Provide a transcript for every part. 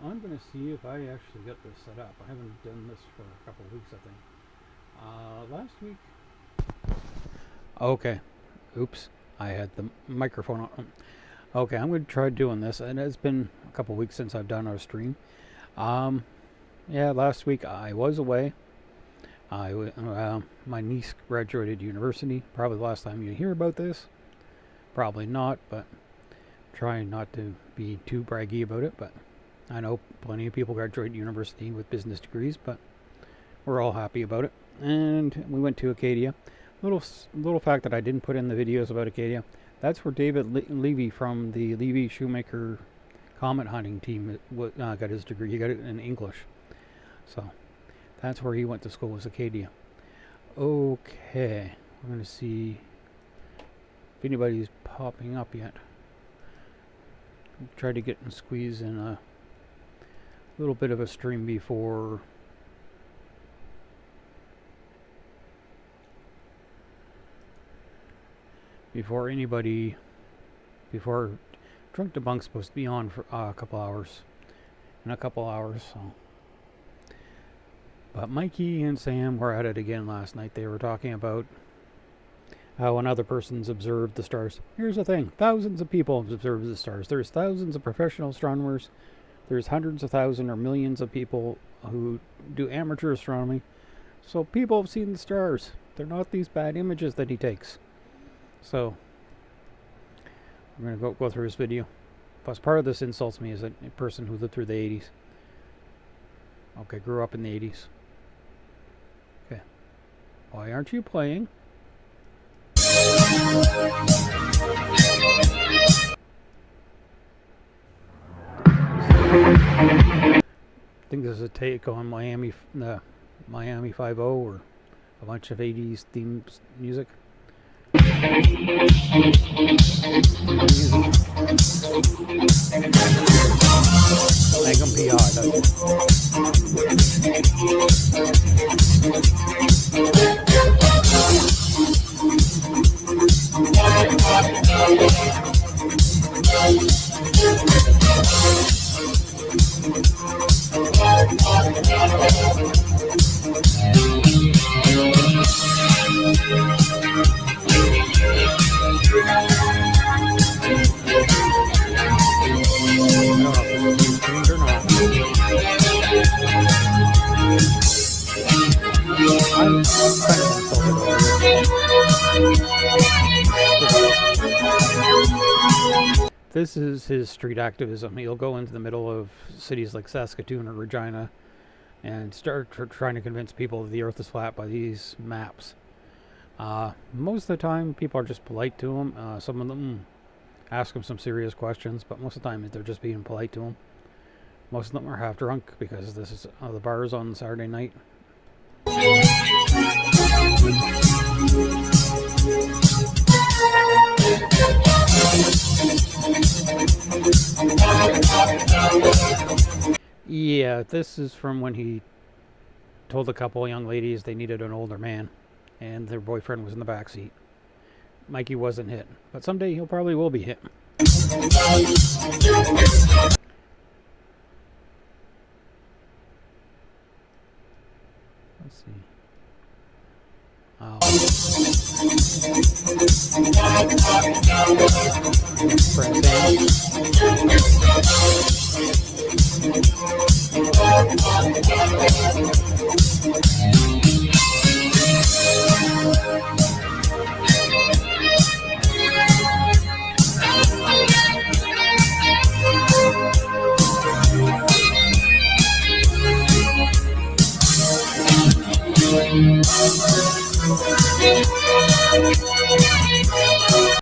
I'm going to see if I actually get this set up. I haven't done this for a couple of weeks, I think. Last week. Okay. Oops. I had the microphone on. Okay, I'm going to try doing this, and it's been a couple of weeks since I've done our stream. Yeah, last week I was away. My niece graduated university. Probably the last time you hear about this. Probably not, but trying not to be too braggy about it. But I know plenty of people graduate university with business degrees, but we're all happy about it. And we went to Acadia. Little fact that I didn't put in the videos about Acadia. That's where David Levy from the Levy Shoemaker comet hunting team got his degree. He got it in English. So that's where he went to school, was Acadia. Okay, I'm going to see if anybody's popping up yet. Try to get and squeeze in a little bit of a stream before Drunk Debunk's supposed to be on for a couple hours. So. But Mikey and Sam were at it again last night. They were talking about how another person's observed the stars. Here's the thing. Thousands of people have observed the stars. There's thousands of professional astronomers. There's hundreds of thousands or millions of people who do amateur astronomy. So people have seen the stars. They're not these bad images that he takes. So I'm going to go through his video. Plus, part of this insults me as a person who lived through the 80s. Okay, grew up in the 80s. Okay. Why aren't you playing? I think this is a take on Miami 5-0 or a bunch of 80s themed music. Make them PR, doesn't it? This is his street activism. He'll go into the middle of cities like Saskatoon or Regina and start trying to convince people that the earth is flat by these maps. Most of the time, people are just polite to him. Some of them ask him some serious questions, but most of the time they're just being polite to him. Most of them are half drunk because this is the bars on Saturday night. Yeah, this is from when he told a couple of young ladies they needed an older man, and their boyfriend was in the back seat. Mikey wasn't hit, but someday he'll probably will be hit. Let's see.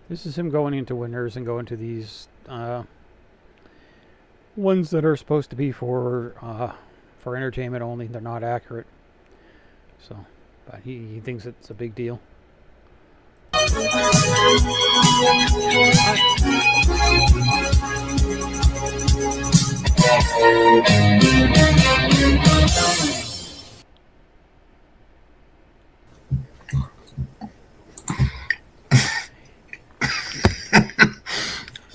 This is him going into winners and going to these ones that are supposed to be for entertainment only. They're not accurate. So, but he thinks it's a big deal.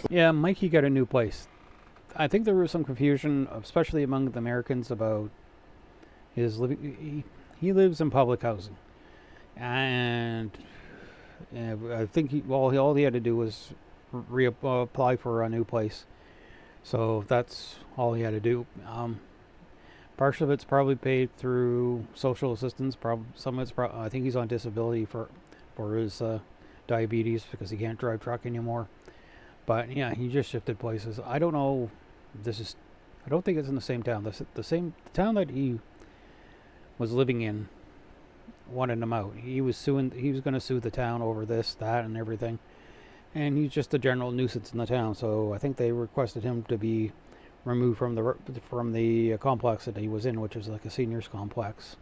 Yeah, Mikey got a new place. I think there was some confusion, especially among the Americans, about his living. He lives in public housing, and I think all he had to do was reapply for a new place. So that's all he had to do. Part of it's probably paid through social assistance. Some of it's I think he's on disability for his diabetes because he can't drive truck anymore. But yeah, he just shifted places. I don't know. I don't think it's in the same town. The town that he was living in wanted him out. He was suing. He was going to sue the town over this, that, and everything. And he's just a general nuisance in the town. So I think they requested him to be removed from the complex that he was in, which was like a seniors complex,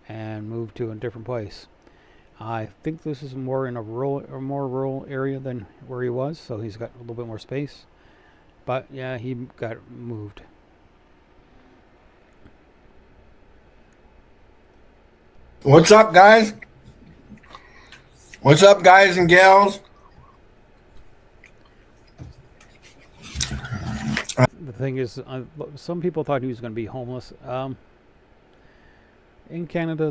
and moved to a different place. I think this is more in a more rural area than where he was, so he's got a little bit more space. But yeah, he got moved. What's up, guys? What's up, guys and gals? The thing is, some people thought he was going to be homeless. In Canada,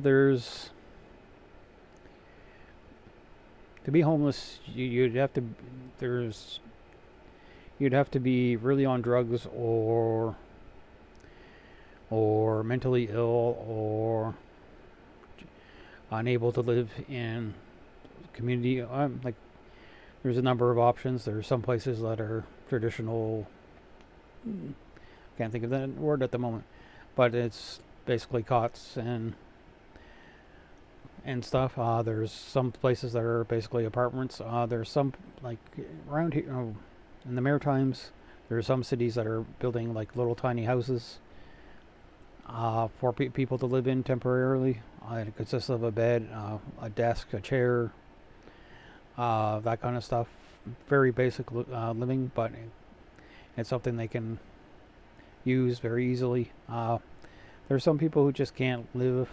to be homeless, you'd have to be really on drugs or mentally ill or unable to live in community. Like, there's a number of options. There are some places that are traditional. Can't think of that word at the moment, but it's basically cots and stuff. There's some places that are basically apartments. There's some, like, around here in the Maritimes. There are some cities that are building like little tiny houses for people to live in temporarily. It consists of a bed, a desk, a chair, that kind of stuff. Very basic living, but it's something they can use very easily. There's some people who just can't live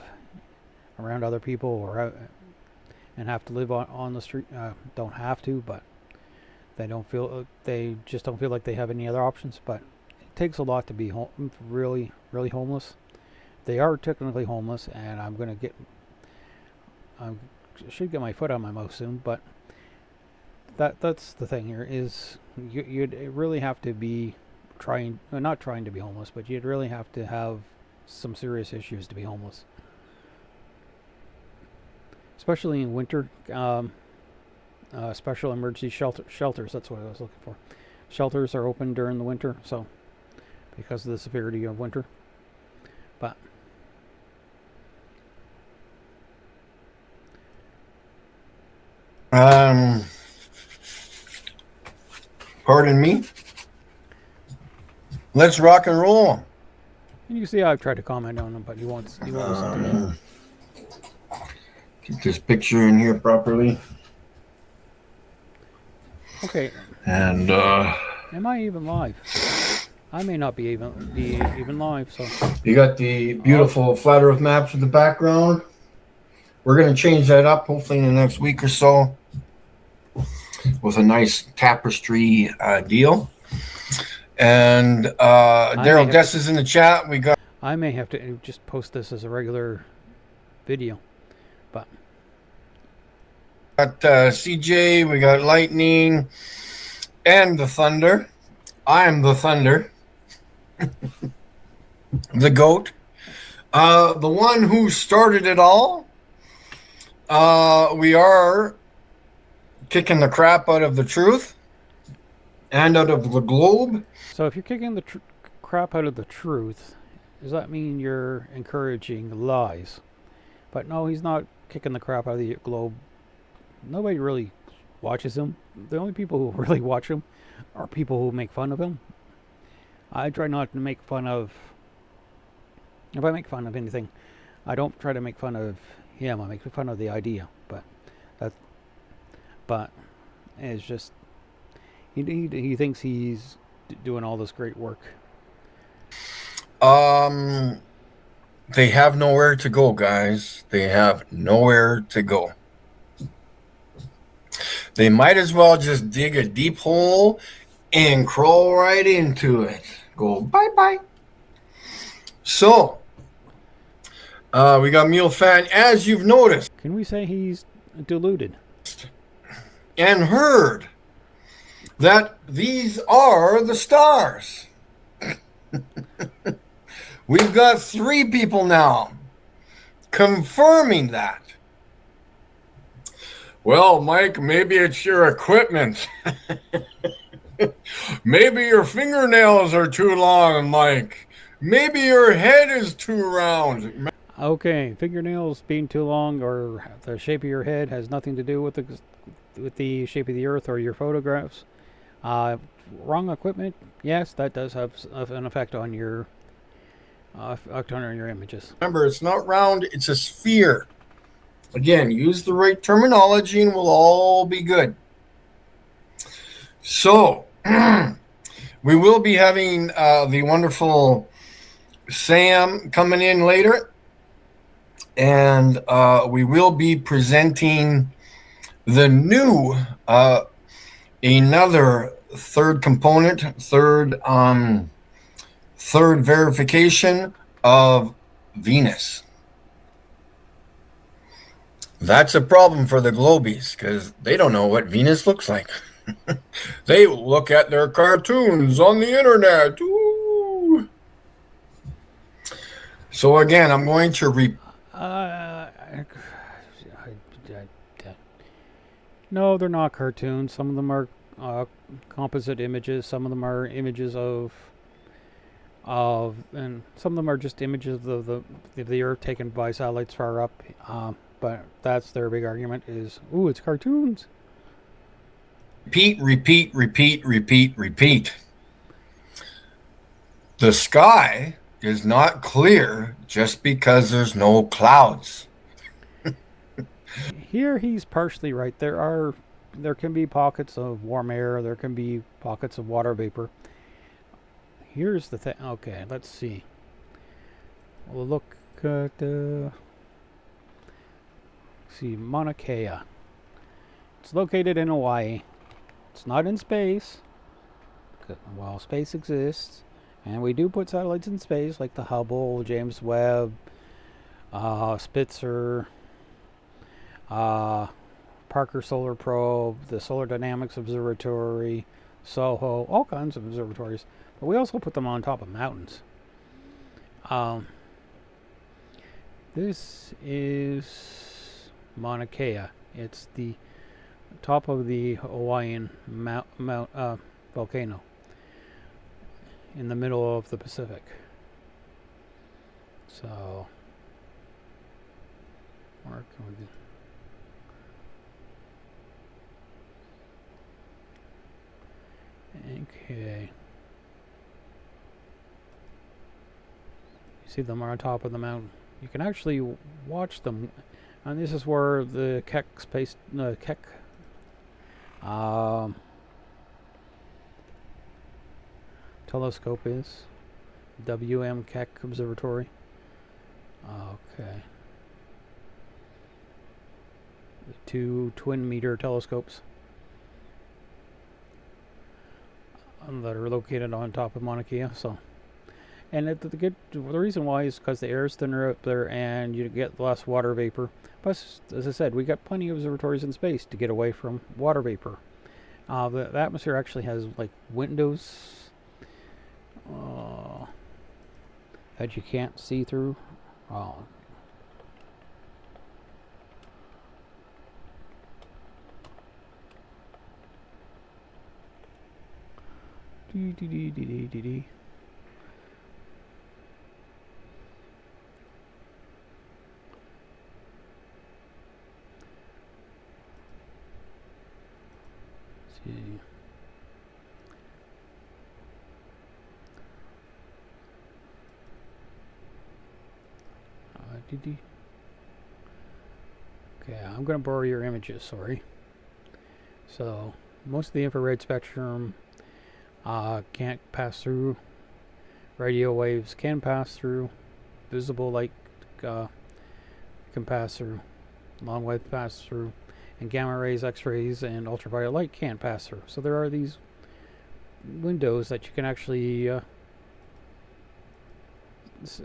around other people or and have to live on the street. Don't have to, but they just don't feel like they have any other options. But it takes a lot to be really, really homeless. They are technically homeless, and I should get my foot on my mouth soon. But that's the thing here is you'd really have to be not trying to be homeless, but you'd really have to have some serious issues to be homeless. Especially in winter, special emergency shelters. That's what I was looking for. Shelters are open during the winter, so because of the severity of winter. But pardon me. Let's rock and roll. And you see, I've tried to comment on him, but he won't listen to me. Get this picture in here properly. Okay. And am I even live? I may not be even live. So you got the beautiful flat Earth maps in the background. We're gonna change that up hopefully in the next week or so with a nice tapestry deal. And Daryl Dess is in the chat. I may have to just post this as a regular video, but got CJ, we got Lightning, and the Thunder. I am the Thunder, the GOAT, the one who started it all. We are kicking the crap out of the truth and out of the globe. So if you're kicking the crap out of the truth, does that mean you're encouraging lies? But no, he's not kicking the crap out of the globe. Nobody really watches him. The only people who really watch him are people who make fun of him. I try not to make fun of... If I make fun of anything, I don't try to make fun of him. I make fun of the idea. But it's just... He thinks he's doing all this great work. They have nowhere to go, guys. They have nowhere to go. They might as well just dig a deep hole and crawl right into it. Go bye-bye. So, we got Mule Fan, as you've noticed Can we say he's deluded? and heard, that these are the stars. We've got 3 people now confirming that. Well, Mike, maybe it's your equipment. Maybe your fingernails are too long, Mike. Maybe your head is too round. Okay, fingernails being too long or the shape of your head has nothing to do with the shape of the Earth or your photographs. Wrong equipment, yes, that does have an effect on your images. Remember, it's not round, it's a sphere. Again, use the right terminology and we'll all be good. So, we will be having the wonderful Sam coming in later. And we will be presenting the new, another third component, third verification of Venus. That's a problem for the Globies because they don't know what Venus looks like. They look at their cartoons on the internet. Ooh. So again, I'm going to no, they're not cartoons. Some of them are composite images. Some of them are images of, and some of them are just images of the Earth taken by satellites far up. But that's their big argument is, ooh, it's cartoons. Repeat. The sky is not clear just because there's no clouds. Here he's partially right. There can be pockets of warm air. There can be pockets of water vapor. Here's the thing. Okay, let's see. We'll look at Mauna Kea. It's located in Hawaii. It's not in space. Well, space exists, and we do put satellites in space, like the Hubble, James Webb, Spitzer, Parker Solar Probe, the Solar Dynamics Observatory, SOHO, all kinds of observatories. But we also put them on top of mountains. This is Mauna Kea. It's the top of the Hawaiian volcano in the middle of the Pacific. So, where can we go? Okay. You see them on top of the mountain. You can actually watch them, and this is where the Keck telescope is. WM Keck Observatory. Okay. The 2 twin-meter telescopes that are located on top of Mauna Kea. So, and the reason why is because the air is thinner up there, and you get less water vapor. Plus, as I said, we got plenty of observatories in space to get away from water vapor. The atmosphere actually has like windows that you can't see through. Oh. See. Okay, I'm going to borrow your images, sorry. So, most of the infrared spectrum can't pass through. Radio waves can pass through. Visible light can pass through. Long wave pass through. And gamma rays, X-rays, and ultraviolet light can't pass through. So there are these windows that you can actually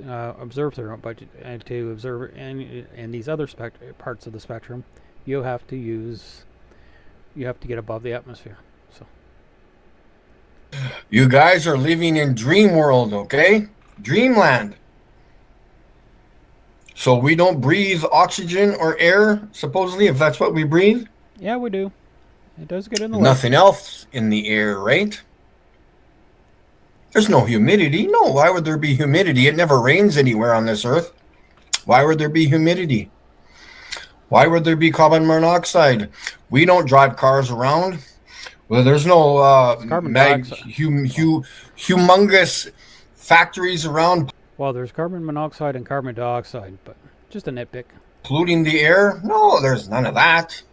observe through. But to observe in these other parts of the spectrum, you have to get above the atmosphere. So You guys are living in dream world, okay? Dreamland. So we don't breathe oxygen or air, supposedly, if that's what we breathe. yeah, we do. It does get in the There's way. nothing else in the air, right? There's no humidity. No, why would there be humidity? It never rains anywhere on this earth. Why would there be humidity? Why would there be carbon monoxide? We don't drive cars around. Well, there's no humongous factories around Well, there's carbon monoxide and carbon dioxide, but just a nitpick. polluting the air. No, there's none of that.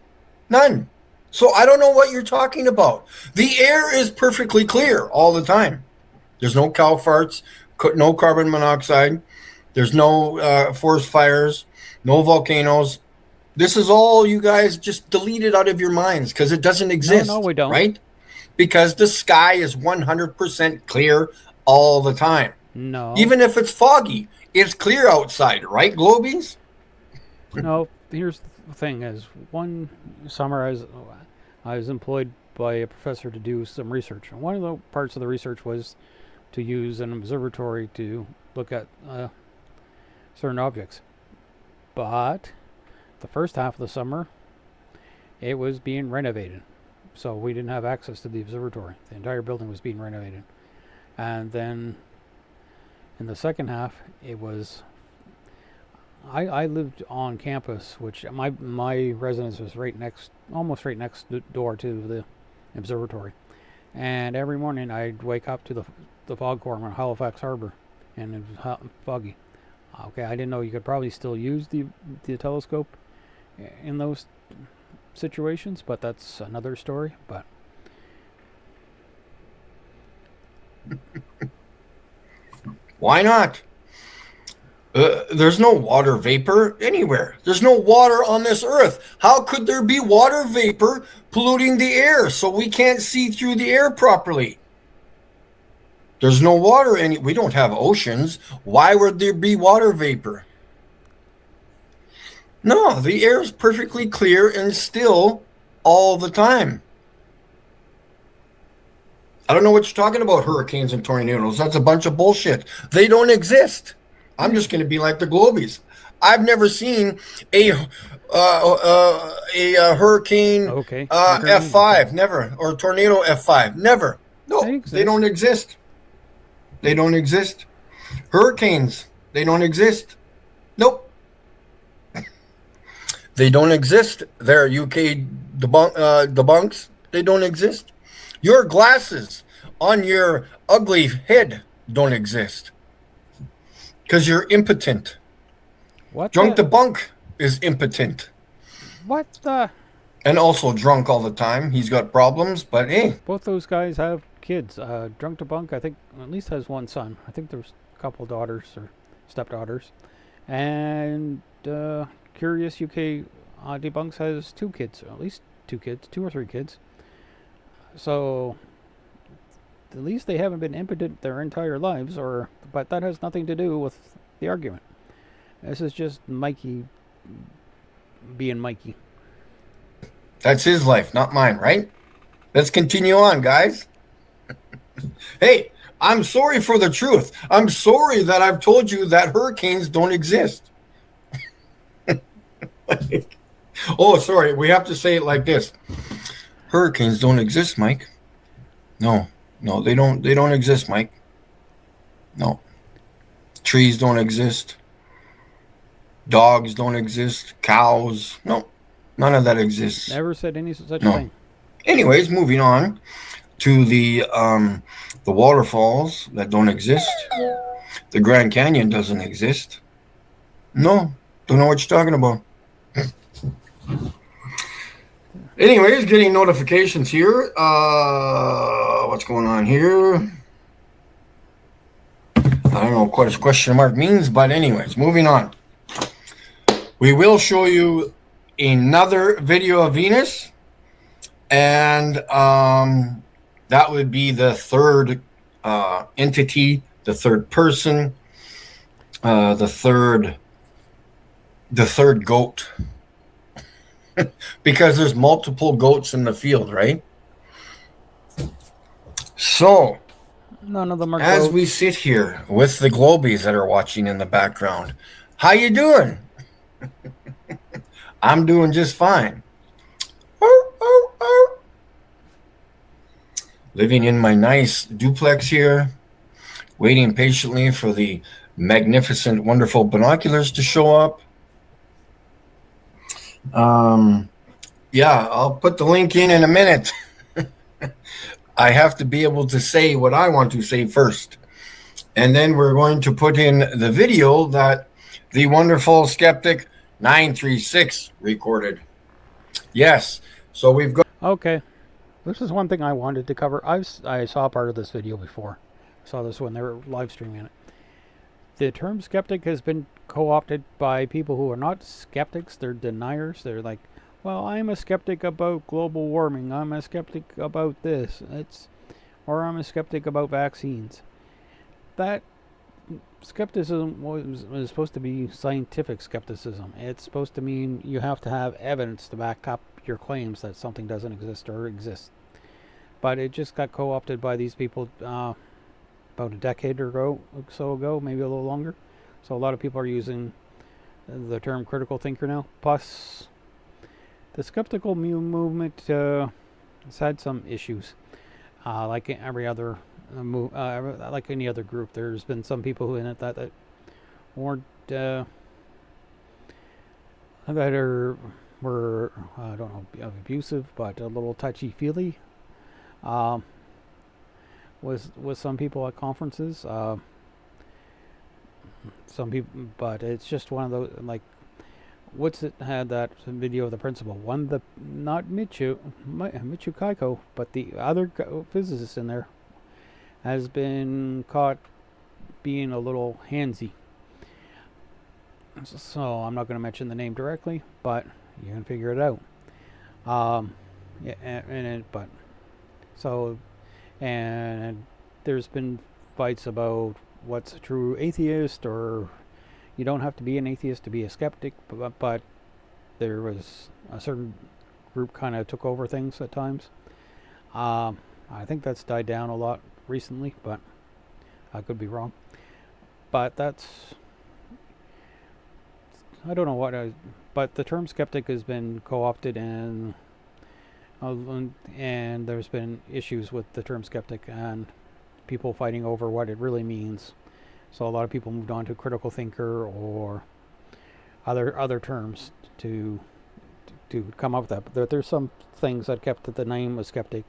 None. So I don't know what you're talking about. The air is perfectly clear all the time. There's no cow farts, no carbon monoxide. There's no forest fires, no volcanoes. This is all you guys just deleted out of your minds because it doesn't exist. No, we don't. Right? Because the sky is 100% clear all the time. No. Even if it's foggy, it's clear outside, right, Globies? No, here's the thing: is one summer I was employed by a professor to do some research, and one of the parts of the research was to use an observatory to look at certain objects. But the first half of the summer, it was being renovated, so we didn't have access to the observatory. The entire building was being renovated, and then in the second half, it was. I lived on campus, which my residence was almost right next door to the observatory, and every morning I'd wake up to the foghorn on Halifax Harbor, and it was hot and foggy. Okay, I didn't know you could probably still use the telescope in those situations, but that's another story. But why not? There's no water vapor anywhere. There's no water on this earth. How could there be water vapor polluting the air so we can't see through the air properly? There's no water we don't have oceans. Why would there be water vapor? No, the air is perfectly clear and still all the time. I don't know what you're talking about, hurricanes and tornadoes. That's a bunch of bullshit. They don't exist. I'm just going to be like the Globies. I've never seen a hurricane F5, never, or tornado F5, never. No, they don't exist. They don't exist. Hurricanes, they don't exist. Nope. They don't exist. They're UK debunks. They don't exist. Your glasses on your ugly head don't exist. Because you're impotent. What? Drunk debunk is impotent. What the? And also drunk all the time. He's got problems, but hey. Both those guys have kids. Drunk debunk, I think, at least has one son. I think there's a couple daughters or stepdaughters. And Curious UK Debunks has two kids, or at least two or three kids. So at least they haven't been impotent their entire lives, but that has nothing to do with the argument. This is just Mikey being Mikey. That's his life, not mine, right? Let's continue on, guys. Hey, I'm sorry for the truth. I'm sorry that I've told you that hurricanes don't exist. Oh, sorry. We have to say it like this. Hurricanes don't exist, Mike. No, they don't exist, Mike. No. Trees don't exist. Dogs don't exist. Cows. No. None of that exists. Never said any such thing. Anyways, moving on to the waterfalls that don't exist. The Grand Canyon doesn't exist. No. Don't know what you're talking about. Anyways, getting notifications here. What's going on here? I don't know what a question mark means, but anyways, moving on. We will show you another video of Venus, and that would be the third entity, the third person, the third goat, because there's multiple goats in the field, right? So None of them are as we goats. sit here with the globies that are watching in the background, how you doing? I'm doing just fine. Living in my nice duplex here, waiting patiently for the magnificent, wonderful binoculars to show up. Yeah, I'll put the link in a minute. I have to be able to say what I want to say first. And then we're going to put in the video that the wonderful Skeptic 936 recorded. Yes, so we've got... Okay. This is one thing I wanted to cover. I saw part of this video before. I saw this when they were live streaming it. The term skeptic has been co-opted by people who are not skeptics. They're deniers. They're like, well, I'm a skeptic about global warming. I'm a skeptic about this. Or I'm a skeptic about vaccines. That skepticism was supposed to be scientific skepticism. It's supposed to mean you have to have evidence to back up your claims that something doesn't exist or exists. But it just got co-opted by these people about a decade or so ago, maybe a little longer. So a lot of people are using the term critical thinker now. Plus, the skeptical movement has had some issues. Like every other like any other group, there's been some people who in it that weren't that were I don't know, abusive, but a little touchy feely. Was some people at conferences. Some people, but it's just one of those, like, what's it had that video of the principal? Not Michu Kaiko, but the other physicist in there has been caught being a little handsy. So I'm not going to mention the name directly, but you can figure it out. And there's been fights about what's a true atheist, or you don't have to be an atheist to be a skeptic, but there was a certain group kind of took over things at times. I think that's died down a lot recently, but I could be wrong. But I don't know but the term skeptic has been co-opted, and there's been issues with the term skeptic and people fighting over what it really means. So a lot of people moved on to critical thinker or other terms to come up with that. But there's some things that kept the name of skeptic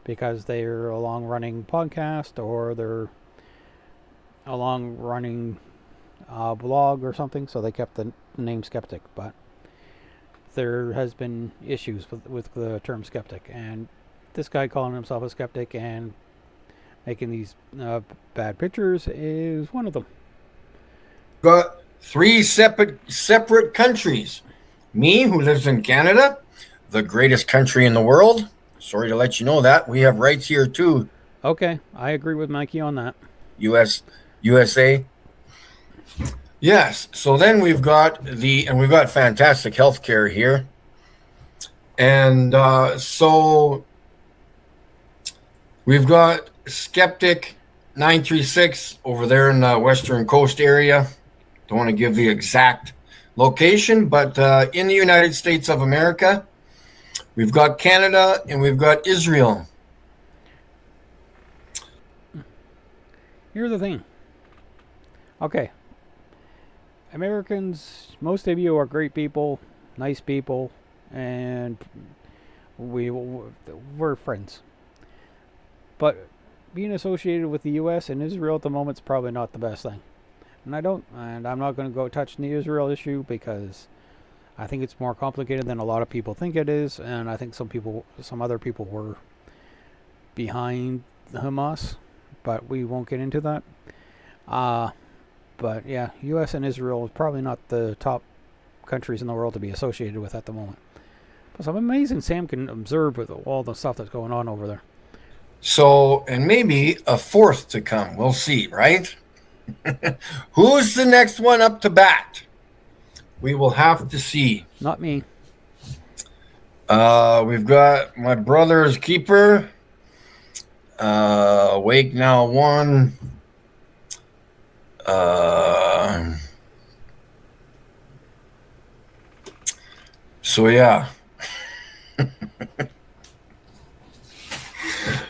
because they're a long-running podcast, or they're a long-running blog or something, so they kept the name skeptic. But there has been issues with the term skeptic, and this guy calling himself a skeptic and making these bad pictures is one of them. Got 3 separate countries. Me, who lives in Canada, the greatest country in the world. Sorry to let you know that. We have rights here too. Okay, I agree with Mikey on that. USA. Yes. So then we've got fantastic healthcare here. And so we've got Skeptic 936 over there in the Western Coast area. Don't want to give the exact location, but in the United States of America, we've got Canada and we've got Israel. Here's the thing. Okay. Americans, most of you are great people, nice people, and we're friends. But being associated with the U.S. and Israel at the moment is probably not the best thing. And I'm not going to go touch the Israel issue because I think it's more complicated than a lot of people think it is, and I think some other people were behind Hamas, but we won't get into that. But yeah, U.S. and Israel is probably not the top countries in the world to be associated with at the moment. But I'm amazing Sam can observe with all the stuff that's going on over there. So, and maybe a fourth to come. We'll see, right? Who's the next one up to bat? We will have to see. Not me. We've got my brother's keeper. Wake now one. So yeah.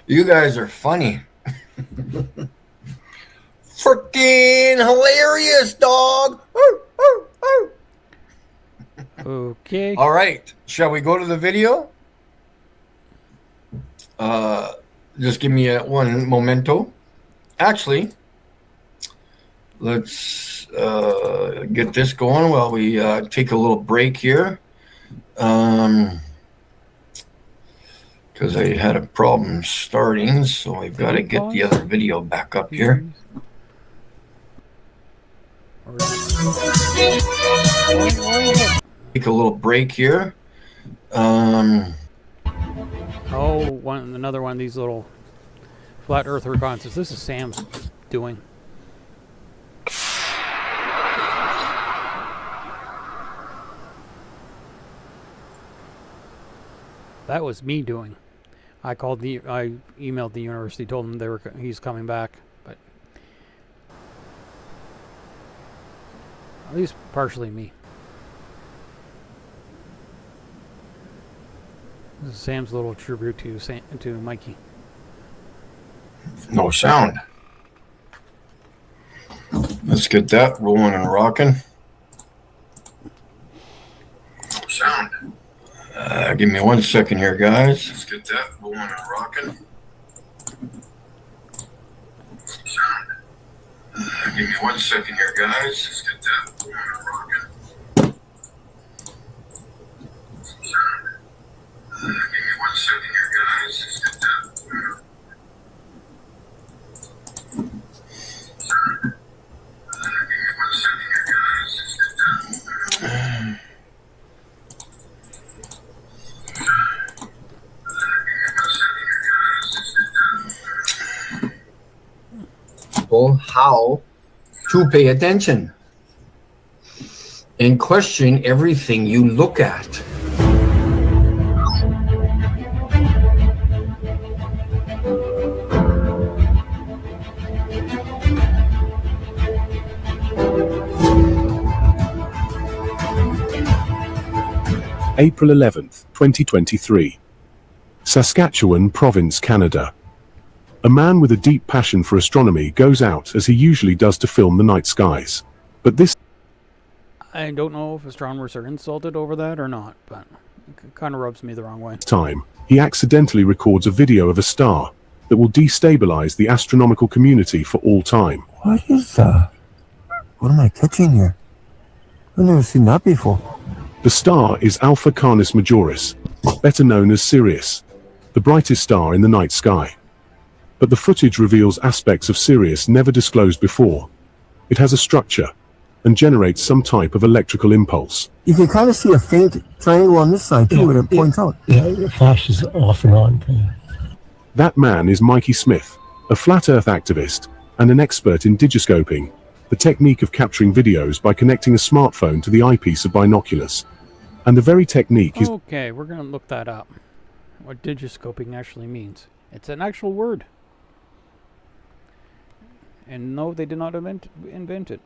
You guys are funny. Freaking hilarious, dog. Okay. All right. Shall we go to the video? Just give me one momento. Actually, let's get this going while we take a little break here. Because I had a problem starting, so we've got to get the other video back up here. Take a little break here. Another one of these little flat earth reconnaissance. This is Sam's doing. That was me doing. I emailed the university, told them he's coming back, but at least partially me. This is Sam's little tribute to Mikey. No sound. Let's get that rolling and rocking. No sound. Give me 1 second here, guys. Let's get that rolling and rocking. Sound. Give me 1 second here, guys. Let's get that rolling and rocking. Sound. Give me 1 second here, guys. Let's get that rolling and rocking. Sound. Give me 1 second here, guys. Let's get that rolling and rocking. How to pay attention and question everything you look at. April 11th, 2023. Saskatchewan Province, Canada. A man with a deep passion for astronomy goes out as he usually does to film the night skies. But this I don't know if astronomers are insulted over that or not, but it kind of rubs me the wrong way. time, he accidentally records a video of a star that will destabilize the astronomical community for all time. What is that? What am I catching here? I've never seen that before. The star is Alpha Canis Majoris, better known as Sirius, the brightest star in the night sky. But the footage reveals aspects of Sirius never disclosed before. It has a structure and generates some type of electrical impulse. You can kind of see a faint triangle on this side too, where it points out. Yeah, it flashes off and on. That man is Mikey Smith, a flat earth activist and an expert in digiscoping, the technique of capturing videos by connecting a smartphone to the eyepiece of binoculars. And the very technique is... Okay, we're going to look that up. What digiscoping actually means. It's an actual word. And no, they did not invent it.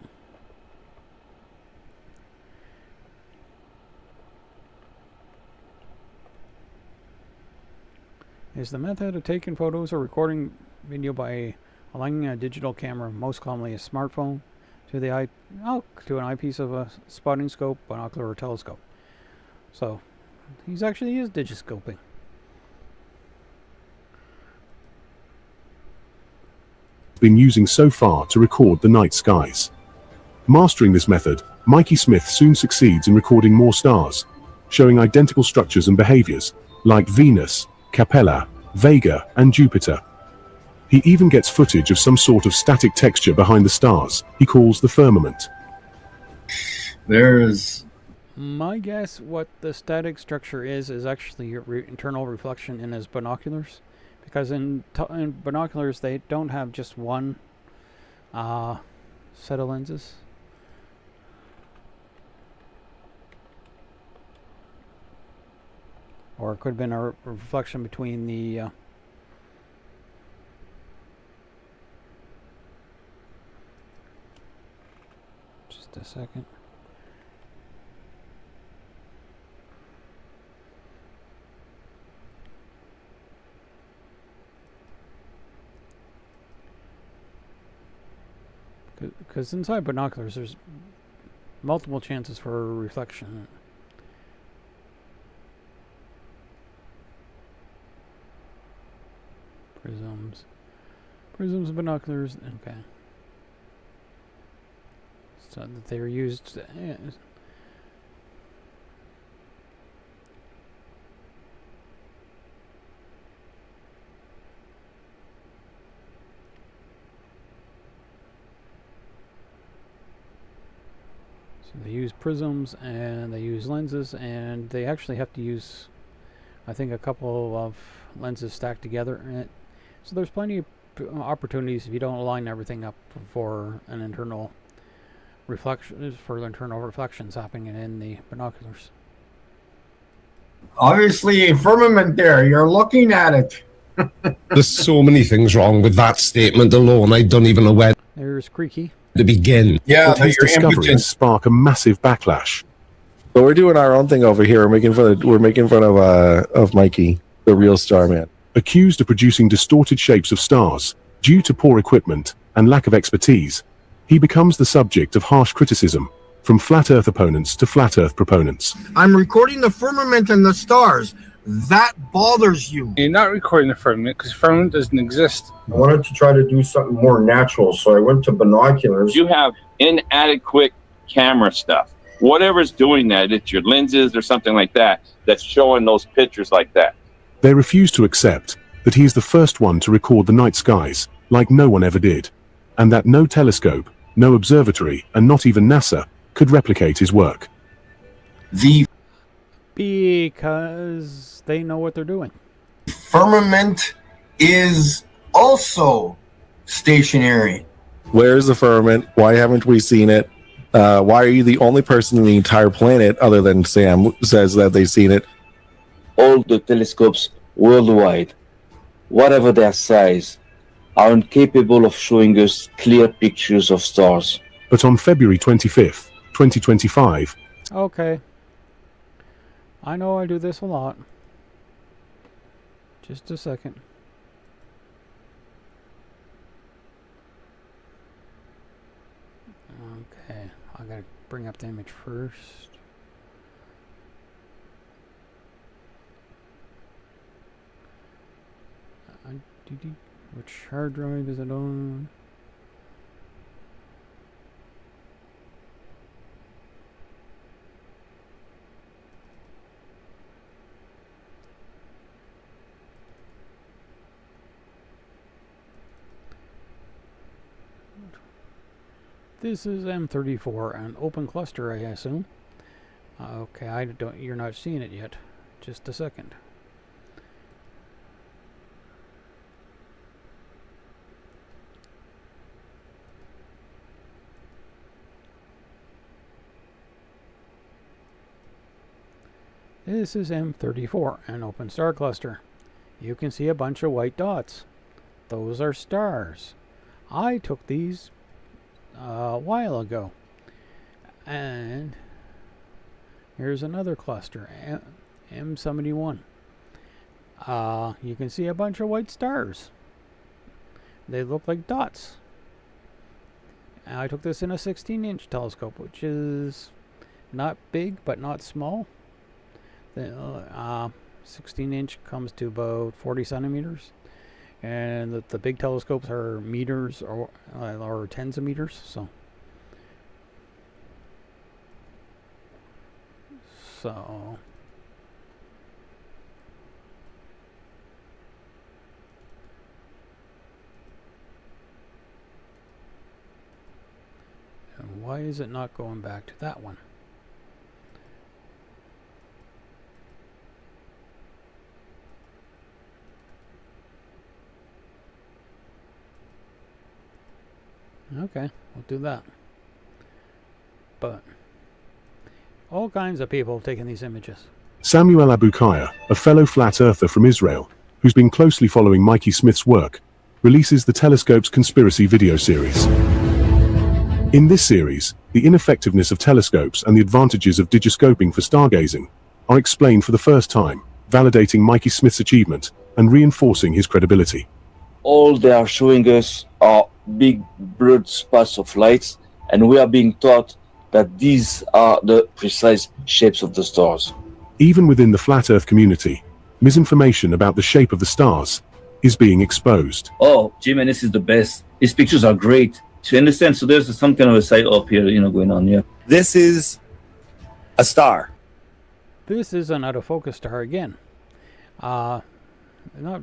Is the method of taking photos or recording video by aligning a digital camera, most commonly a smartphone, to an eyepiece of a spotting scope, binocular, or telescope. So, he's actually is digiscoping. been using so far to record the night skies. Mastering this method, Mikey Smith soon succeeds in recording more stars, showing identical structures and behaviors, like Venus, Capella, Vega, and Jupiter. He even gets footage of some sort of static texture behind the stars he calls the firmament. There's... My guess what the static structure is actually internal reflection in his binoculars, Because in binoculars, they don't have just one set of lenses. Or it could have been a reflection between the just a second. Because inside binoculars, there's multiple chances for a reflection. Prisms and binoculars, okay. So that they were used. They use prisms and they use lenses, and they actually have to use, I think, a couple of lenses stacked together in it. So there's plenty of opportunities if you don't line everything up for an internal reflection, for internal reflections happening in the binoculars. Obviously, a firmament there. You're looking at it. There's so many things wrong with that statement alone. I don't even know where There's Creaky. to begin. Yeah, But his you're discoveries impotent. spark a massive backlash. So we're doing our own thing over here. We're making fun of Mikey, the real star man. Accused of producing distorted shapes of stars due to poor equipment and lack of expertise, he becomes the subject of harsh criticism from flat Earth opponents to flat Earth proponents. I'm recording the firmament and the stars. That bothers you. You're not recording the firmament because firmament doesn't exist. I wanted to try to do something more natural, so I went to binoculars. You have inadequate camera stuff. Whatever's doing that, it's your lenses or something like that, that's showing those pictures like that. They refuse to accept that he is the first one to record the night skies like no one ever did, and that no telescope, no observatory, and not even NASA could replicate his work. Because they know what they're doing. Firmament is also stationary. Where's the firmament? Why haven't we seen it? Why are you the only person in the entire planet, other than Sam, who says that they've seen it? All the telescopes worldwide, whatever their size, are incapable of showing us clear pictures of stars. But on February 25th, 2025, Okay. I know I do this a lot. Just a second. Okay, I gotta bring up the image first. Which hard drive is it on? This is M34, an open cluster, I assume. Okay, you're not seeing it yet. Just a second. This is M34, an open star cluster. You can see a bunch of white dots. Those are stars. I took these a while ago. And here's another cluster, M71. You can see a bunch of white stars. They look like dots. I took this in a 16-inch telescope, which is not big but not small. The 16-inch comes to about 40 centimeters, and the big telescopes are meters or tens of meters. So and why is it not going back to that one? Okay, we'll do that. But all kinds of people have taken these images. Samuel Abukaya, a fellow flat earther from Israel, who's been closely following Mikey Smith's work, releases the Telescope's Conspiracy video series. In this series, the ineffectiveness of telescopes and the advantages of digiscoping for stargazing are explained for the first time, validating Mikey Smith's achievement and reinforcing his credibility. All they are showing us are big broad spots of lights, and we are being taught that these are the precise shapes of the stars. Even within the flat Earth community, misinformation about the shape of the stars is being exposed. Oh, Jimenez is the best. His pictures are great. To understand, so there's some kind of a site up here, going on here. This is a star. This is an out of focus star again. Not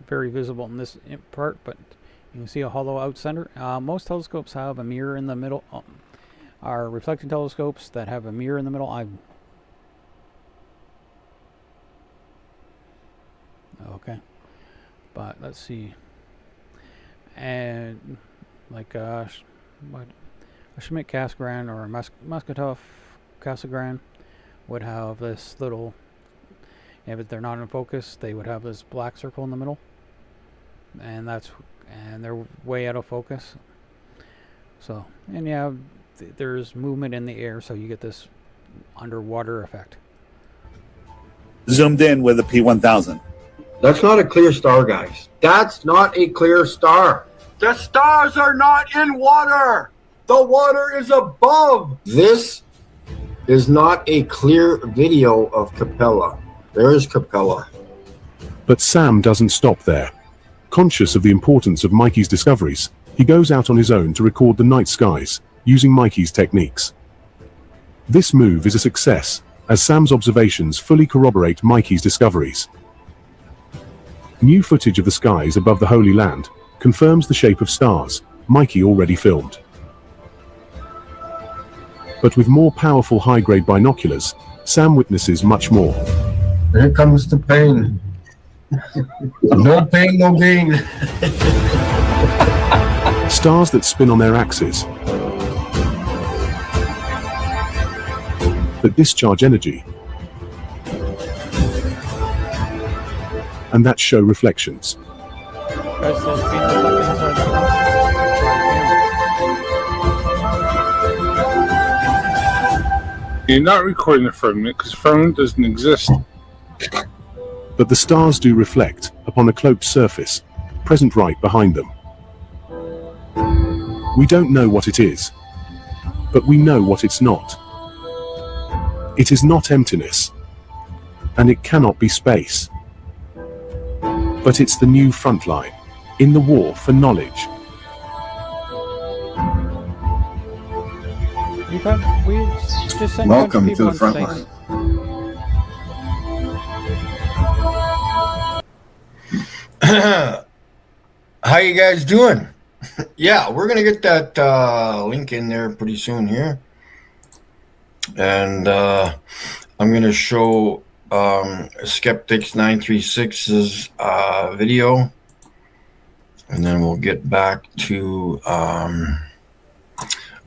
very visible in this part, but you can see a hollow out center. Most telescopes have a mirror in the middle. Are reflecting telescopes that have a mirror in the middle. Okay, but let's see. And like a Schmidt Cassegrain or a Muscatov Cassegrain would have this little, if they're not in focus, they would have this black circle in the middle, and they're way out of focus. So, and yeah, there's movement in the air, so you get this underwater effect. Zoomed in with a P1000. That's not a clear star, guys. That's not a clear star. The stars are not in water. The water is above. This is not a clear video of Capella. There is Capella. But Sam doesn't stop there. Conscious of the importance of Mikey's discoveries, he goes out on his own to record the night skies, using Mikey's techniques. This move is a success, as Sam's observations fully corroborate Mikey's discoveries. New footage of the skies above the Holy Land confirms the shape of stars Mikey already filmed. But with more powerful high-grade binoculars, Sam witnesses much more. Here comes the pain. No pain, no gain. Stars that spin on their axes, that discharge energy, and that show reflections. You're not recording the firmament because firmament doesn't exist. But the stars do reflect upon a cloaked surface, present right behind them. We don't know what it is, but we know what it's not. It is not emptiness, and it cannot be space. But it's the new front line in the war for knowledge. Welcome to the front line. How you guys doing? Yeah, we're gonna get that link in there pretty soon here, and I'm gonna show Skeptics 936's video, and then we'll get back to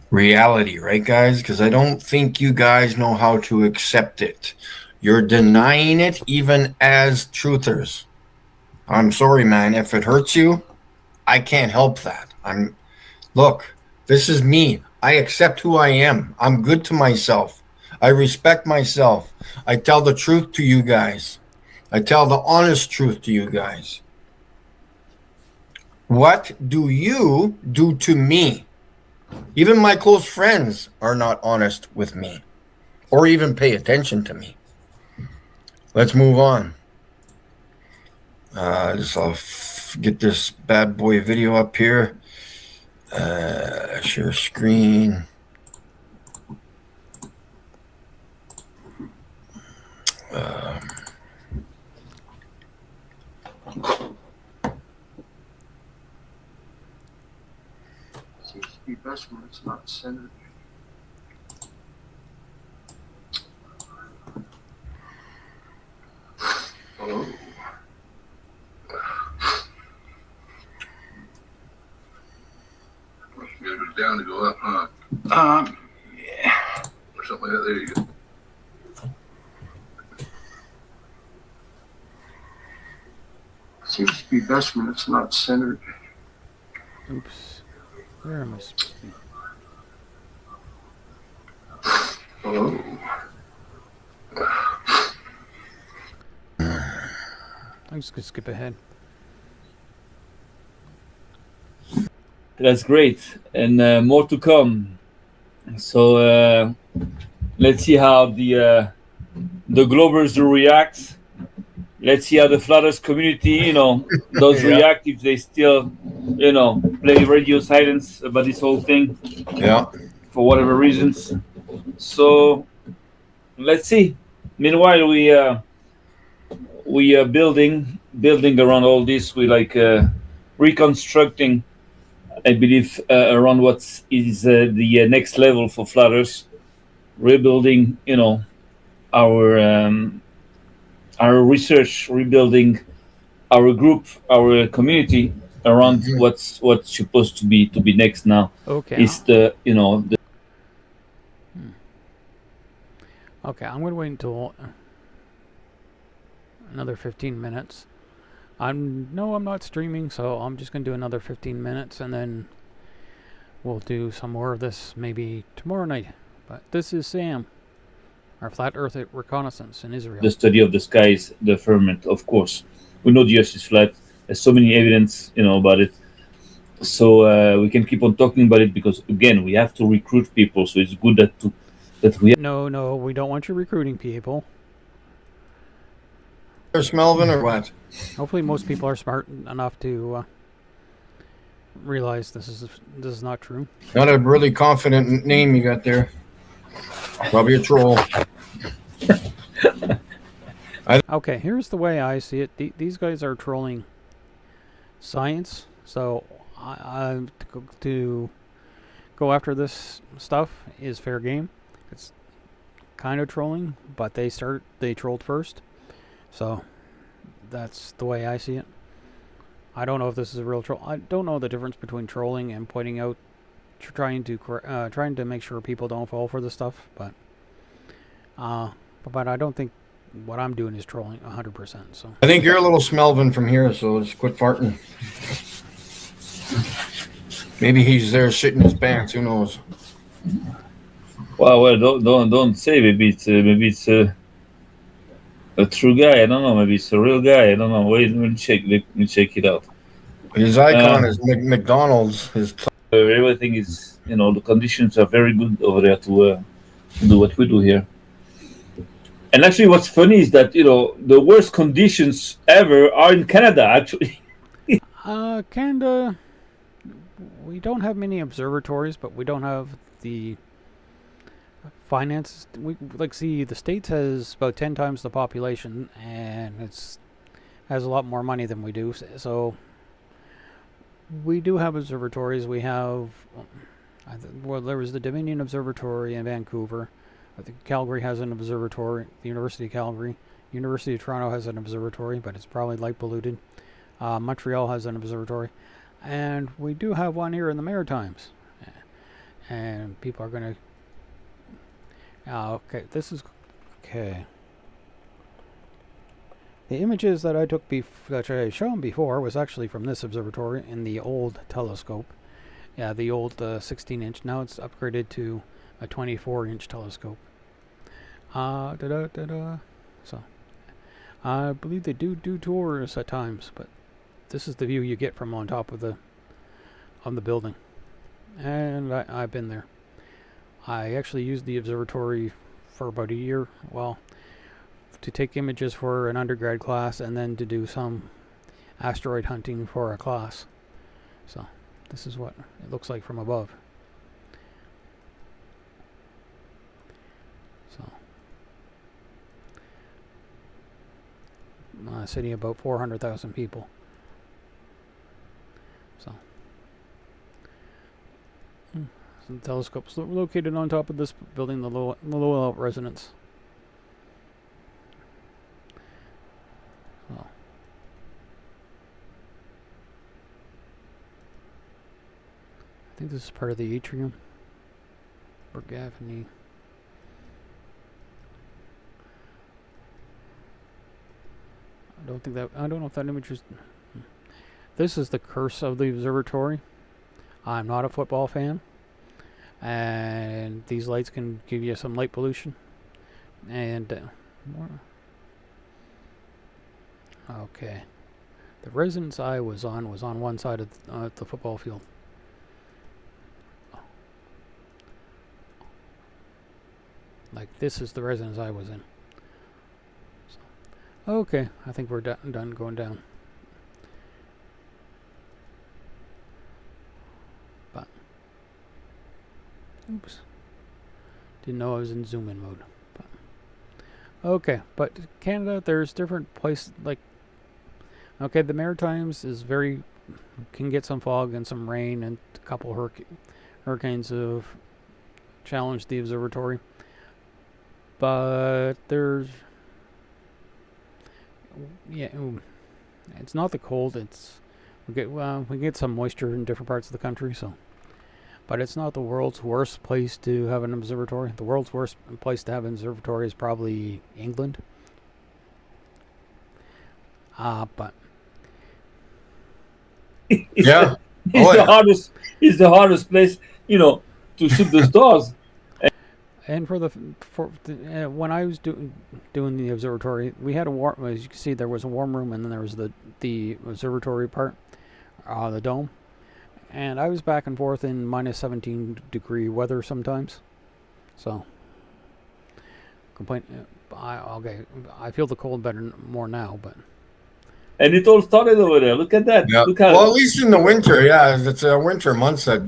reality, right, guys? Because I don't think you guys know how to accept it. You're denying it even as truthers. I'm sorry, man. If it hurts you, I can't help that. Look, this is me. I accept who I am. I'm good to myself. I respect myself. I tell the truth to you guys. I tell the honest truth to you guys. What do you do to me? Even my close friends are not honest with me or even pay attention to me. Let's move on. I'll get this bad boy video up here. Share screen. Seems to be best when it's not centered. Hello. Get it down to go Yeah. Something like that. There you go. Seems to be best when it's not centered. Oops. Where am I supposed to be? Oh. I'm just gonna skip ahead. That's great, and more to come. So let's see how the Globers will react. Let's see how the Flutters community, does Yeah. react if they still, play radio silence about this whole thing Yeah. for whatever reasons. So let's see. Meanwhile, we are building around all this. We reconstructing, I believe, around what is the next level for Flutters, rebuilding, our research, rebuilding our group, our community around what's supposed to be next now. Okay. Is the the Okay, I'm gonna wait until another 15 minutes. I'm not streaming, so I'm just gonna do another 15 minutes, and then we'll do some more of this maybe tomorrow night. But this is Sam, our flat Earth reconnaissance in Israel. the study of the skies, the firmament. Of course, we know the Earth is flat. There's so many evidence, about it. So we can keep on talking about it because again, we have to recruit people. So it's good that we. No, we don't want you recruiting people. There's Melvin or what? Hopefully, most people are smart enough to realize this is not true. Not a really confident name you got there. Probably a troll. Okay, here's the way I see it. These guys are trolling science, so to go after this stuff is fair game. It's kind of trolling, but they trolled first, so that's the way I see it. I don't know if this is a real troll. I don't know the difference between trolling and pointing out, trying to make sure people don't fall for this stuff, but I don't think what I'm doing is trolling 100%. So I think you're a little Smelvin from here, so just quit farting. Maybe he's there shitting his pants. Who knows? Well, don't say. Maybe it's a true guy. I don't know. Maybe it's a real guy. I don't know. Wait, let me check. Let me check it out. His icon is McDonald's. Everything is, the conditions are very good over there to do what we do here. And actually, what's funny is that the worst conditions ever are in Canada. Actually, Canada, we don't have many observatories, but we don't have the finances. The States has about 10 times the population, and has a lot more money than we do. So we do have observatories. We have, there was the Dominion Observatory in Vancouver. I think Calgary has an observatory. The University of Calgary, University of Toronto has an observatory, but it's probably light polluted. Montreal has an observatory, and we do have one here in the Maritimes. And people are going to. Okay, this is okay. The images that I took that I had shown before was actually from this observatory in the old telescope. Yeah, the old 16-inch. Now it's upgraded to a 24-inch telescope. So, I believe they do tours at times, but this is the view you get from on top of the building. And I've been there. I actually used the observatory for about a year. Well, to take images for an undergrad class and then to do some asteroid hunting for a class. So, this is what it looks like from above. So, city about 400,000 people. So, some telescopes located on top of this building, the Lowell residence. So, I think this is part of the atrium. Bergavny. I don't know if that image is. This is the curse of the observatory. I'm not a football fan, and these lights can give you some light pollution. And okay, the residence I was on one side of the football field. Like, this is the residence I was in. So, okay, I think we're done going down. But, oops, didn't know I was in zoom in mode. But, okay, but Canada, there's different places. Like, okay, the Maritimes is can get some fog and some rain, and a couple hurricanes have challenged the observatory. But there's, it's not the cold. We get some moisture in different parts of the country. So, but it's not the world's worst place to have an observatory. The world's worst place to have an observatory is probably England. But Yeah. It's the hardest place, to shoot the stars. And when I was doing the observatory, we had as you can see, there was a warm room, and then there was the observatory part, the dome, and I was back and forth in minus 17 degree weather sometimes. So, I feel the cold more now, but. And it all started over there. Look at that. Yeah. Look how. Well, at least in the winter, yeah, it's winter months that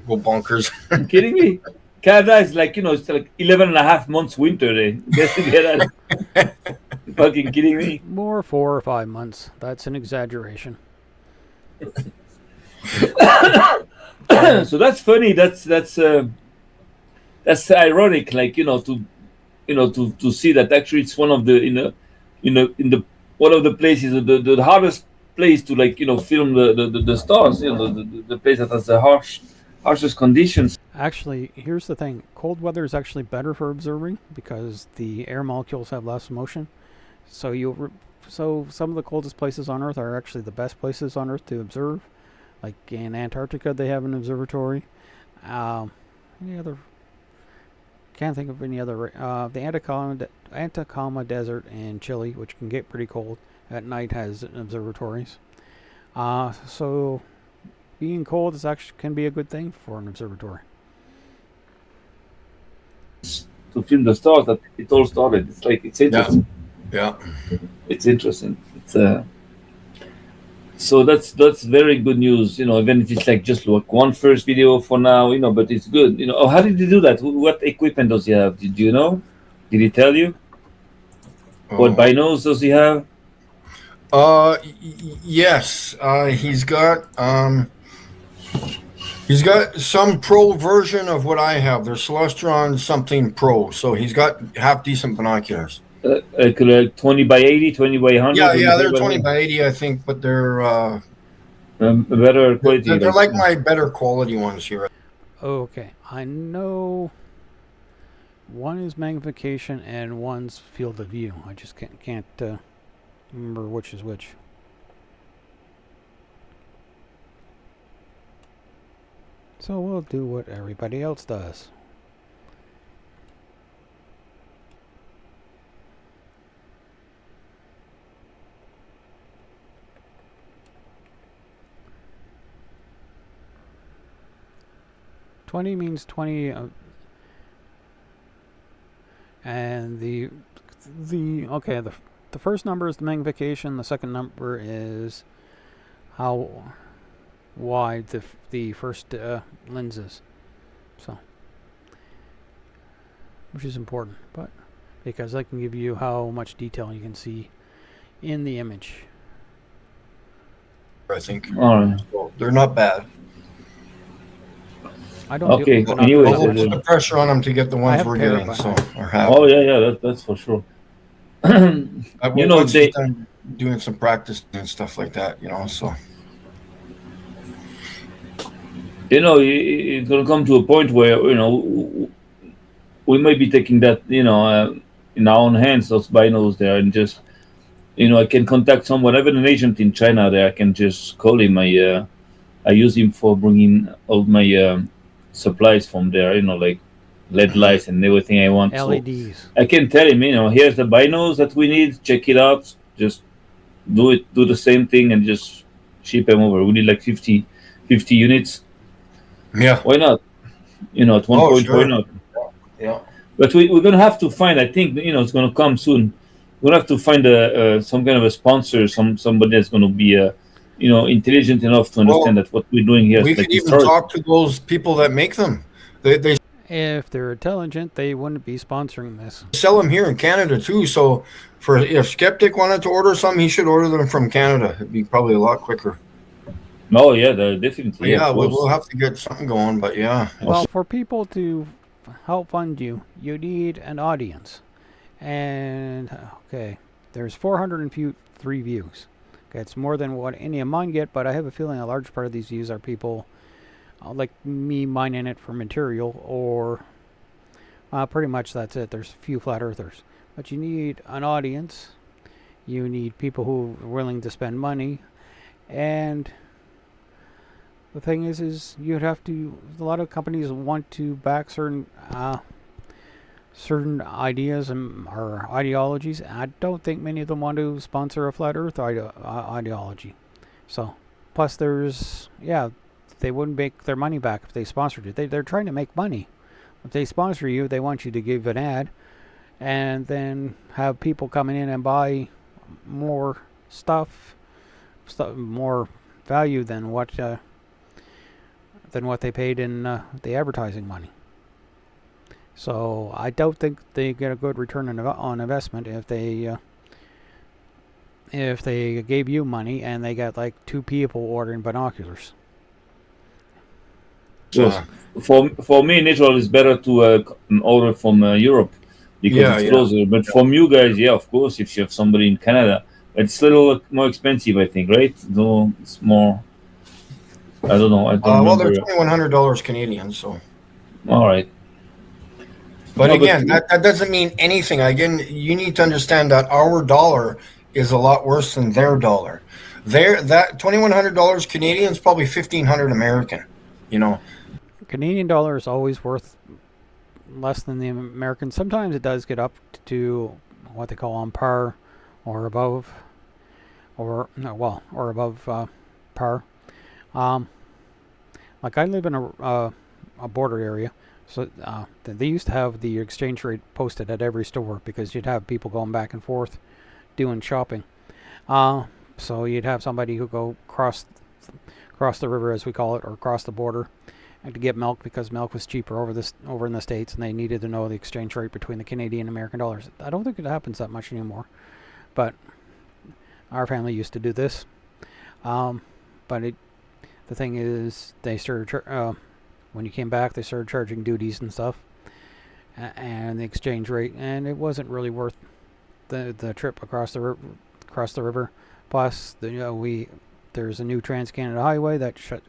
go bonkers. Are you kidding me? Canada is like, it's like 11 and a half months winter there. Just to get that. Fucking kidding me? More 4 or 5 months. That's an exaggeration. So that's funny. That's ironic. Like, to see that actually it's one of the one of the places, the hardest place to film the stars. The place that has the harshest conditions. Actually, here's the thing. Cold weather is actually better for observing because the air molecules have less motion. So some of the coldest places on Earth are actually the best places on Earth to observe. Like in Antarctica, they have an observatory. Any other? Can't think of any other. The Atacama Desert in Chile, which can get pretty cold at night, has observatories. So being cold can be a good thing for an observatory. To film the stars that it all started. It's interesting. Yeah. It's interesting. So that's very good news. Even if it's just one first video for now, but it's good. How did you do that? What equipment does he have? Did you know? Did he tell you? What binos does he have? Yes. He's got some pro version of what I have. They're Celestron something pro. So he's got half decent binoculars. Like 20 by 80, 20 by 100? Yeah, they're 20 by 80, I think, but they're better quality. They're like my better quality ones here. Okay, I know one is magnification and one's field of view. I just can't remember which is which. So we'll do what everybody else does. $20 means 20, and the first number is the magnification. The second number is how wide the first lens is. So, which is important, but because that can give you how much detail you can see in the image. I think they're not bad. I don't. Okay. Put the pressure on them to get the ones we're getting. Oh yeah, that's for sure. Doing some practice and stuff like that, So. It's gonna come to a point where we might be taking that, in our own hands, those binos there, and just, I can contact someone, even an agent in China there. I can just call him. I use him for bringing all my supplies from there, like LED lights and everything I want. LEDs. So I can tell him, here's the binos that we need. Check it out. Just do the same thing and just ship them over. We need like 50 units. Yeah. Why not? At one point, sure. why not? Yeah. But we're going to have to find, I think, it's going to come soon. We're going to have to find some kind of a sponsor, somebody that's going to be, intelligent enough to understand that what we're doing here We is like could even historic. talk to those people that make them. They If they're intelligent, they wouldn't be sponsoring this. sell them here in Canada too. So if Skeptic wanted to order some, he should order them from Canada. It'd be probably a lot quicker. Oh, yeah, definitely. But yeah, we'll have to get something going, but yeah. Well, for people to help fund you, you need an audience. And, okay, there's 403 views. Okay, it's more than what any of mine get, but I have a feeling a large part of these views are people like me mining it for material, or pretty much that's it. There's a few flat earthers. But you need an audience. You need people who are willing to spend money. And the thing is you'd have to, a lot of companies want to back certain ideas or ideologies. I don't think many of them want to sponsor a flat earth ideology. So, plus they wouldn't make their money back if they sponsored it. They're trying to make money. If they sponsor you, they want you to give an ad and then have people coming in and buy more stuff more value than what they paid in the advertising money. So I don't think they get a good return on investment if they gave you money and they got like 2 people ordering binoculars. So for me in Israel, it's better to order from Europe because it's closer. But from you guys, of course, if you have somebody in Canada, it's a little more expensive, I think, right? No, it's more. I don't know. I don't well, remember. they're $2,100 Canadian, so. All right. But again, that doesn't mean anything. Again, you need to understand that our dollar is a lot worse than their dollar. That $2,100 Canadian is probably $1,500 American. Canadian dollar is always worth less than the American. Sometimes it does get up to what they call on par or above, or above par. Like I live in a border area, so they used to have the exchange rate posted at every store because you'd have people going back and forth doing shopping. So you'd have somebody who go cross the river, as we call it, or cross the border, and to get milk because milk was cheaper over in the States, and they needed to know the exchange rate between the Canadian and American dollars. I don't think it happens that much anymore, but our family used to do this. But the thing is, they started when you came back, they started charging duties and stuff, and the exchange rate, and it wasn't really worth the trip across the river. Plus, there's a new Trans-Canada Highway that shut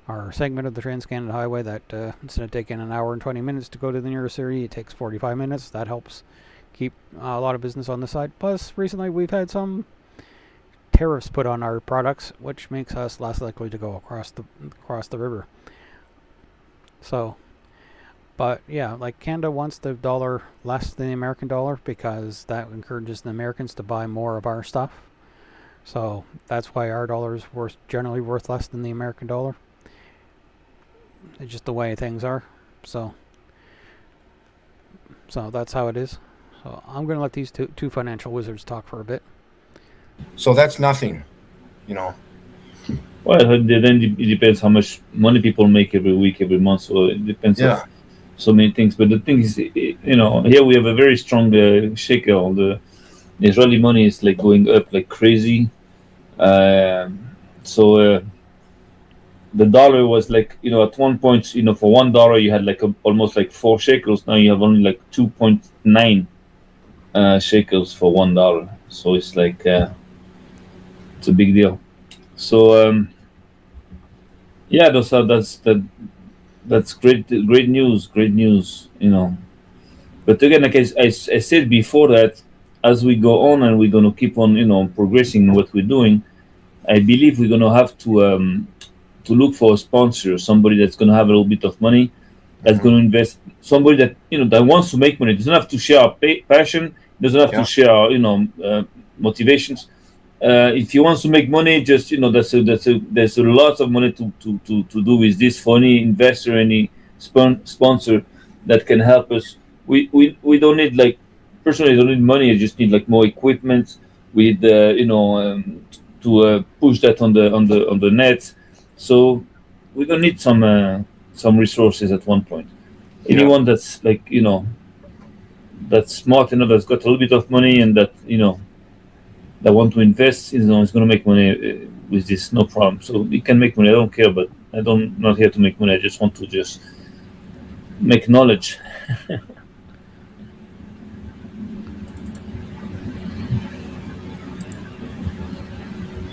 our segment of the Trans-Canada Highway that instead of taking an hour and 20 minutes to go to the nearest city, it takes 45 minutes. That helps keep a lot of business on the side. Plus, recently we've had some tariffs put on our products, which makes us less likely to go across the river. So, but yeah, like Canada wants the dollar less than the American dollar because that encourages the Americans to buy more of our stuff. So that's why our dollar is generally worth less than the American dollar. It's just the way things are. So that's how it is. So I'm going to let these two financial wizards talk for a bit. So that's nothing, Well, then it depends how much money people make every week, every month. So it depends on so many things. But the thing is, here we have a very strong shekel. The Israeli money is like going up like crazy. So the dollar was like, at one point, for $1 you had like almost like 4 shekels. Now you have only like 2.9 shekels for $1. So it's like it's a big deal. So that's great news. But again, like I said before, that as we go on and we're going to keep on, progressing in what we're doing, I believe we're going to have to look for a sponsor, somebody that's going to have a little bit of money, that's going to invest, somebody that that wants to make money. Doesn't have to share our passion, doesn't have to share our motivations. If he wants to make money, just there's a lot of money to do with this. For any investor, any sponsor that can help us, we don't need, like, personally, I don't need money. I just need, like, more equipment with to push that on the net. So we're gonna need some resources at one point. Anyone that's, like, that's smart enough, that's got a little bit of money, and that that want to invest, is going to make money with this, no problem. So we can make money. I don't care, but I'm not here to make money. I just want to just make knowledge.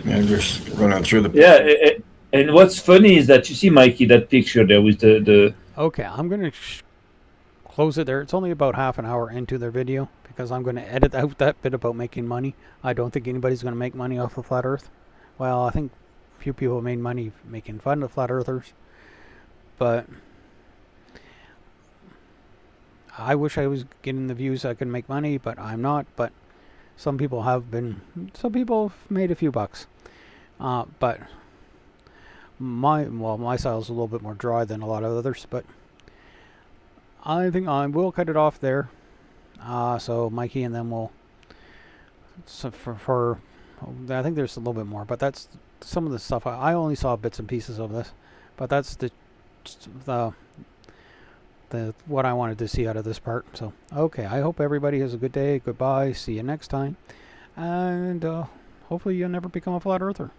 Yeah, just running through the. Yeah, and what's funny is that you see, Mikey, that picture there with the. Okay, I'm gonna close it there. It's only about half an hour into their video, because I'm going to edit out that bit about making money. I don't think anybody's going to make money off of Flat Earth. Well, I think a few people made money making fun of Flat Earthers. But I wish I was getting the views I could make money, but I'm not. But some people have made a few bucks. But my style's a little bit more dry than a lot of others. But I think I will cut it off there. So Mikey and them will. So for I think there's a little bit more, but that's some of the stuff. I only saw bits and pieces of this, but that's the what I wanted to see out of this part. So okay, I hope everybody has a good day. Goodbye. See you next time, and hopefully you'll never become a flat earther.